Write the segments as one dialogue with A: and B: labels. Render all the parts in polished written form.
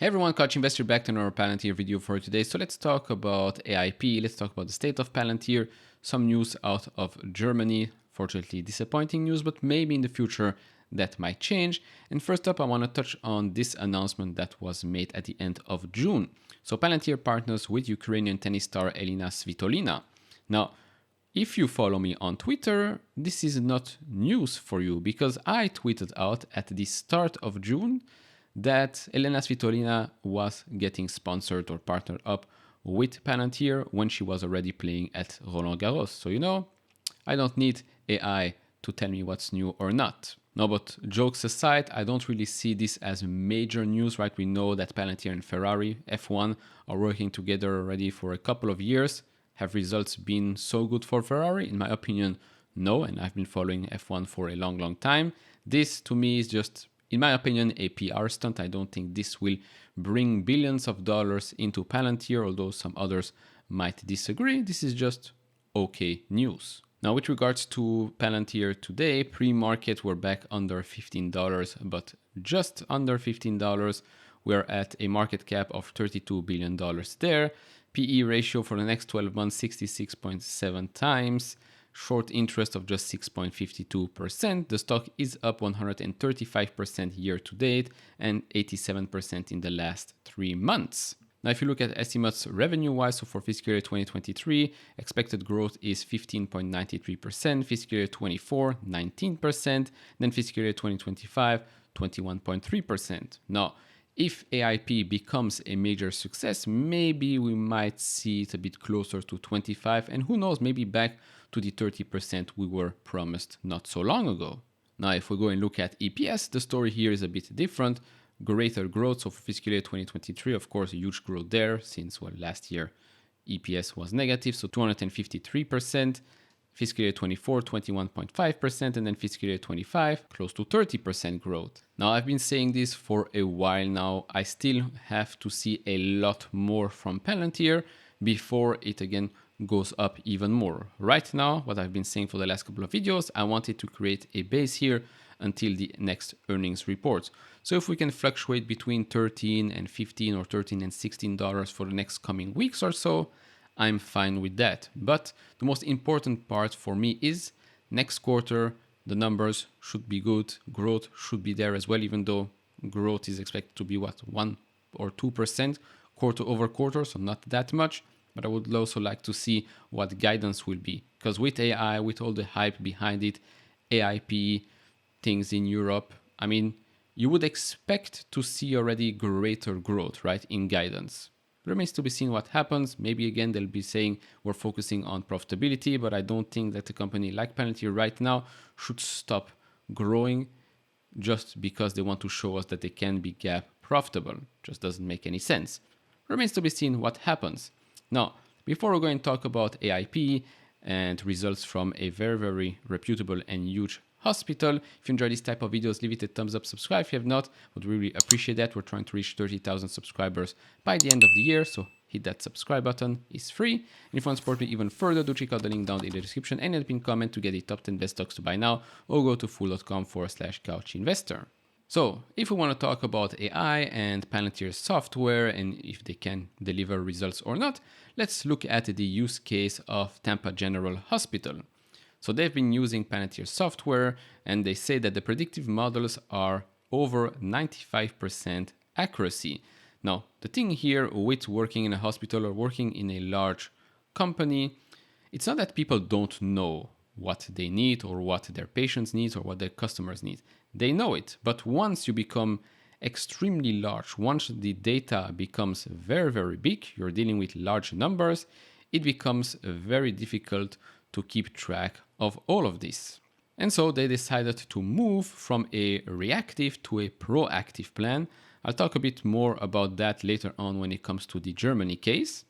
A: Hey everyone, Coach Investor back to another Palantir video for today. So let's talk about AIP. Let's talk about the state of Palantir. Some news out of Germany. Fortunately, disappointing news, but maybe in the future that might change. And first up, I want to touch on this announcement that was made at the end of June. So Palantir partners with Ukrainian tennis star Elina Svitolina. Now, if you follow me on Twitter, this is not news for you because I tweeted out at the start of June that Elena Svitolina was getting sponsored or partnered up with Palantir when she was already playing at Roland Garros. So, I don't need AI to tell me what's new or not. No, but jokes aside, I don't really see this as major news, right? We know that Palantir and Ferrari F1 are working together already for a couple of years. Have results been so good for Ferrari? In my opinion, no, and I've been following F1 for a long, long time. This to me is just, in my opinion, a PR stunt. I don't think this will bring billions of dollars into Palantir, although some others might disagree. This is just okay news. Now, with regards to Palantir today, pre-market we're back under $15, but just under $15. We're at a market cap of $32 billion there. PE ratio for the next 12 months, 66.7 times. Short interest of just 6.52%. The stock is up 135% year to date and 87% in the last 3 months. Now, if you look at estimates revenue-wise, so for fiscal year 2023, expected growth is 15.93%, fiscal year 24, 19%, then fiscal year 2025, 21.3%. Now, if AIP becomes a major success, maybe we might see it a bit closer to 25, and who knows, maybe back to the 30% we were promised not so long ago. Now, if we go and look at EPS, the story here is a bit different. Greater growth. So for fiscal year 2023, of course, a huge growth there since, last year EPS was negative. So 253%. Fiscal year 24, 21.5%, and then fiscal year 25, close to 30% growth. Now, I've been saying this for a while now. I still have to see a lot more from Palantir before it again goes up even more. Right now, what I've been saying for the last couple of videos, I wanted to create a base here until the next earnings report. So if we can fluctuate between 13 and 15 or 13 and $16 for the next coming weeks or so, I'm fine with that. But the most important part for me is next quarter, the numbers should be good. Growth should be there as well, even though growth is expected to be 1 or 2% quarter over quarter, so not that much. But I would also like to see what guidance will be. Because with AI, with all the hype behind it, AIP, things in Europe, I mean, you would expect to see already greater growth, right, in guidance. Remains to be seen what happens. Maybe again, they'll be saying we're focusing on profitability, but I don't think that a company like Palantir right now should stop growing just because they want to show us that they can be GAAP profitable. Just doesn't make any sense. Remains to be seen what happens. Now, before we go and talk about AIP and results from a very, very reputable and huge hospital, if you enjoy this type of videos, leave it a thumbs up, subscribe if you have not. Would really appreciate that. We're trying to reach 30,000 subscribers by the end of the year, so hit that subscribe button. It's free. And if you want to support me even further, do check out the link down in the description and in the pinned comment to get the top 10 best stocks to buy now, or go to fool.com/couchinvestor. So, if we want to talk about AI and Palantir software and if they can deliver results or not, let's look at the use case of Tampa General Hospital. So they've been using Palantir software, and they say that the predictive models are over 95% accuracy. Now, the thing here with working in a hospital or working in a large company, it's not that people don't know what they need or what their patients need or what their customers need. They know it, but once you become extremely large, once the data becomes very, very big, you're dealing with large numbers, it becomes very difficult to keep track of all of this. And so they decided to move from a reactive to a proactive plan. I'll talk a bit more about that later on when it comes to the Germany case.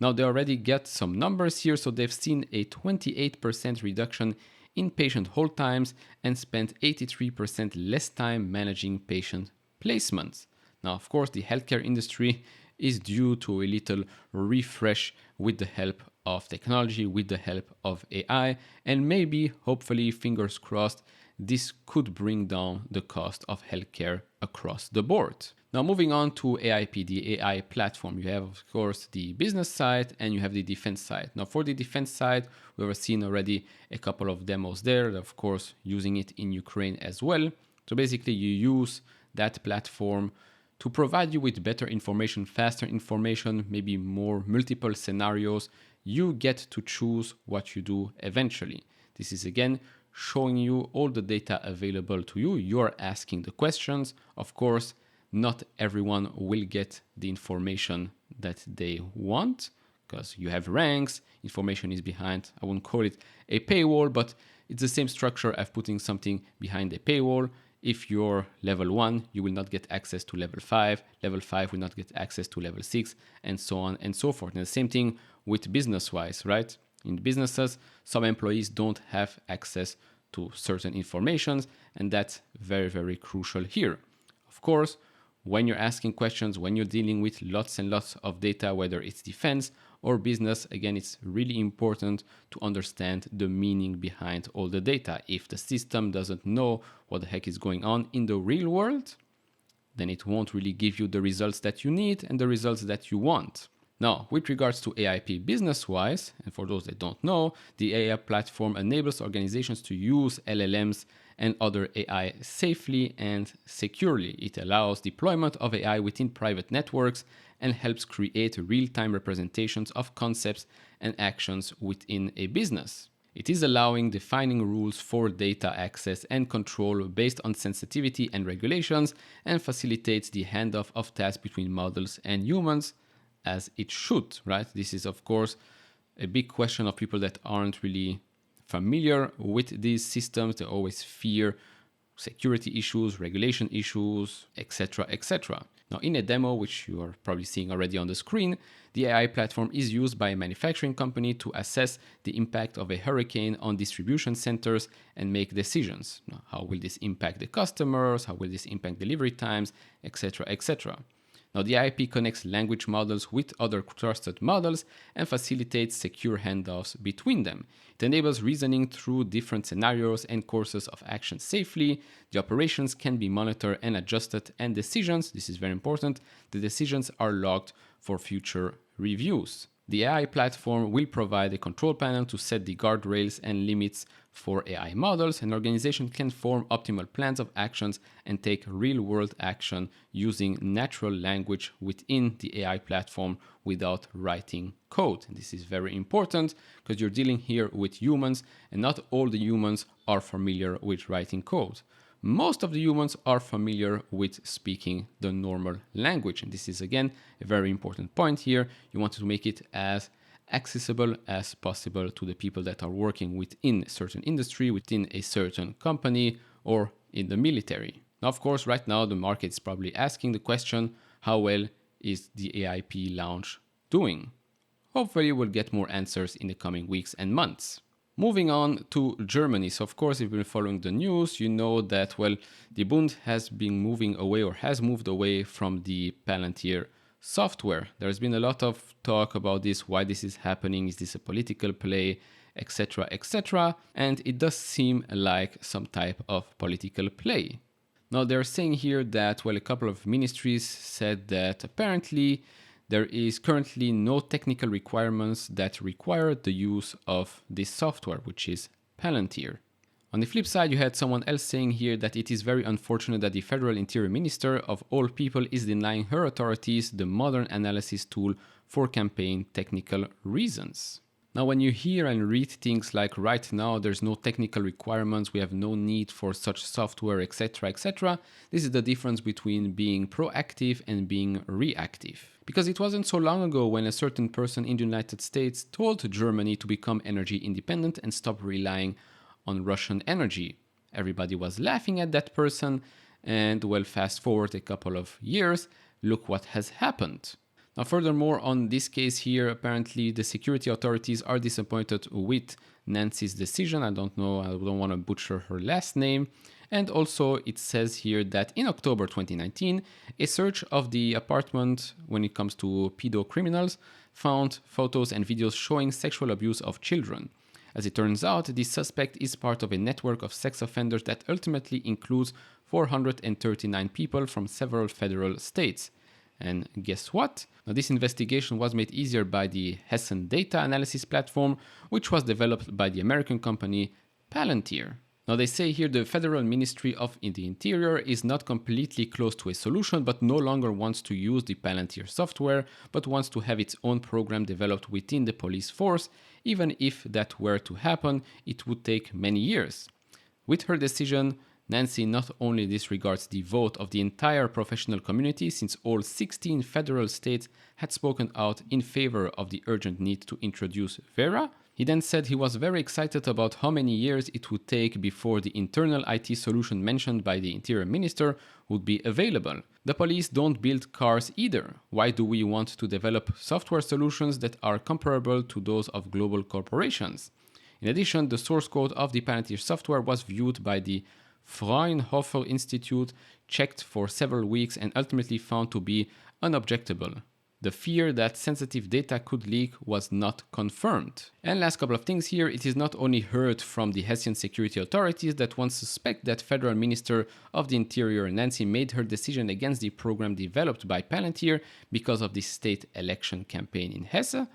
A: Now they already get some numbers here, so they've seen a 28% reduction in patient hold times and spent 83% less time managing patient placements. Now, of course, the healthcare industry is due to a little refresh with the help of technology, with the help of AI, and maybe, hopefully, fingers crossed, this could bring down the cost of healthcare across the board. Now, moving on to AIP, the AI platform, you have, of course, the business side and you have the defense side. Now, for the defense side, we have seen already a couple of demos there, of course, using it in Ukraine as well. So basically, you use that platform to provide you with better information, faster information, maybe more multiple scenarios. You get to choose what you do eventually. This is again showing you all the data available to you. You're asking the questions. Of course, not everyone will get the information that they want because you have ranks, information is behind. I wouldn't call it a paywall, but it's the same structure of putting something behind a paywall. If you're level 1, you will not get access to level 5. Level 5 will not get access to level 6, and so on and so forth. And the same thing with business-wise, right? In businesses, some employees don't have access to certain informations, and that's very, very crucial here. Of course, when you're asking questions, when you're dealing with lots and lots of data, whether it's defense or business, again, it's really important to understand the meaning behind all the data. If the system doesn't know what the heck is going on in the real world, then it won't really give you the results that you need and the results that you want. Now, with regards to AIP business-wise, and for those that don't know, the AI platform enables organizations to use LLMs and other AI safely and securely. It allows deployment of AI within private networks and helps create real-time representations of concepts and actions within a business. It is allowing defining rules for data access and control based on sensitivity and regulations and facilitates the handoff of tasks between models and humans, as it should, right? This is, of course, a big question of people that aren't really familiar with these systems. They always fear security issues, regulation issues, etc., etc. Now, in a demo, which you are probably seeing already on the screen, the AI platform is used by a manufacturing company to assess the impact of a hurricane on distribution centers and make decisions. Now, how will this impact the customers? How will this impact delivery times, etc., etc.? Now, the IP connects language models with other trusted models and facilitates secure handoffs between them. It enables reasoning through different scenarios and courses of action safely. The operations can be monitored and adjusted, and decisions, this is very important, the decisions are logged for future reviews. The AI platform will provide a control panel to set the guardrails and limits for AI models. An organization can form optimal plans of actions and take real-world action using natural language within the AI platform without writing code. And this is very important because you're dealing here with humans, and not all the humans are familiar with writing code. Most of the humans are familiar with speaking the normal language. And this is, again, a very important point here. You want to make it as accessible as possible to the people that are working within a certain industry, within a certain company, or in the military. Now, of course, right now, the market is probably asking the question, how well is the AIP launch doing? Hopefully, we'll get more answers in the coming weeks and months. Moving on to Germany. So, of course, if you've been following the news, you know that, well, the Bund has been moving away or has moved away from the Palantir software. There's been a lot of talk about this, why this is happening, is this a political play, etc., etc. And it does seem like some type of political play. Now, they're saying here that, well, a couple of ministries said that apparently there is currently no technical requirements that require the use of this software, which is Palantir. On the flip side, you had someone else saying here that it is very unfortunate that the Federal Interior Minister of all people is denying her authorities the modern analysis tool for campaign technical reasons. Now, when you hear and read things like right now there's no technical requirements, we have no need for such software, etc., etc., this is the difference between being proactive and being reactive. Because it wasn't so long ago when a certain person in the United States told Germany to become energy independent and stop relying on Russian energy. Everybody was laughing at that person, and well, fast forward a couple of years, look what has happened. Now, furthermore, on this case here, apparently the security authorities are disappointed with Nancy's decision. I don't know, I don't want to butcher her last name. And also it says here that in October 2019, a search of the apartment when it comes to pedocriminals found photos and videos showing sexual abuse of children. As it turns out, the suspect is part of a network of sex offenders that ultimately includes 439 people from several federal states. And guess what? Now, this investigation was made easier by the Hessen data analysis platform, which was developed by the American company Palantir. Now, they say here the Federal Ministry of the Interior is not completely close to a solution, but no longer wants to use the Palantir software, but wants to have its own program developed within the police force. Even if that were to happen, it would take many years. With her decision, Nancy not only disregards the vote of the entire professional community, since all 16 federal states had spoken out in favor of the urgent need to introduce VERA. He then said he was very excited about how many years it would take before the internal IT solution mentioned by the Interior Minister would be available. The police don't build cars either. Why do we want to develop software solutions that are comparable to those of global corporations? In addition, the source code of the Palantir software was viewed by the Fraunhofer Institute, checked for several weeks, and ultimately found to be unobjectable. The fear that sensitive data could leak was not confirmed. And last couple of things here, it is not only heard from the Hessian security authorities that one suspect that Federal Minister of the Interior Nancy made her decision against the program developed by Palantir because of the state election campaign in Hesse.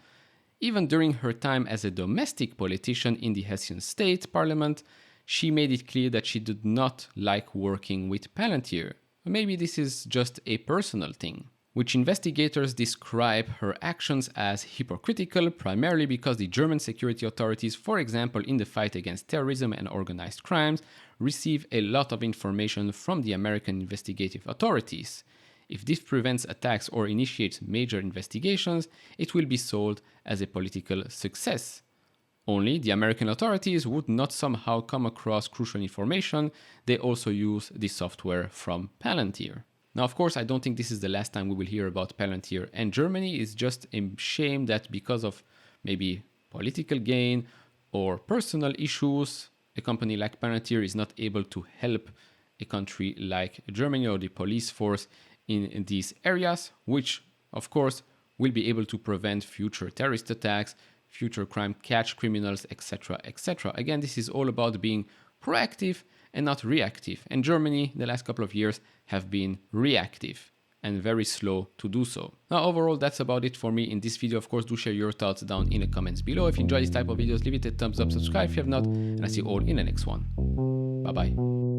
A: Even during her time as a domestic politician in the Hessian state parliament, she made it clear that she did not like working with Palantir. Maybe this is just a personal thing, which investigators describe her actions as hypocritical, primarily because the German security authorities, for example in the fight against terrorism and organized crimes, receive a lot of information from the American investigative authorities. If this prevents attacks or initiates major investigations, it will be sold as a political success. Only the American authorities would not somehow come across crucial information. They also use the software from Palantir. Now, of course, I don't think this is the last time we will hear about Palantir and Germany. It's just a shame that because of maybe political gain or personal issues, a company like Palantir is not able to help a country like Germany or the police force in these areas, which, of course, will be able to prevent future terrorist attacks, future crime, catch criminals, etc., etc. Again, this is all about being proactive and not reactive. And Germany, the last couple of years, have been reactive and very slow to do so. Now, overall, that's about it for me in this video. Of course, do share your thoughts down in the comments below. If you enjoy this type of videos, leave it a thumbs up, subscribe if you have not, and I see you all in the next one. Bye-bye.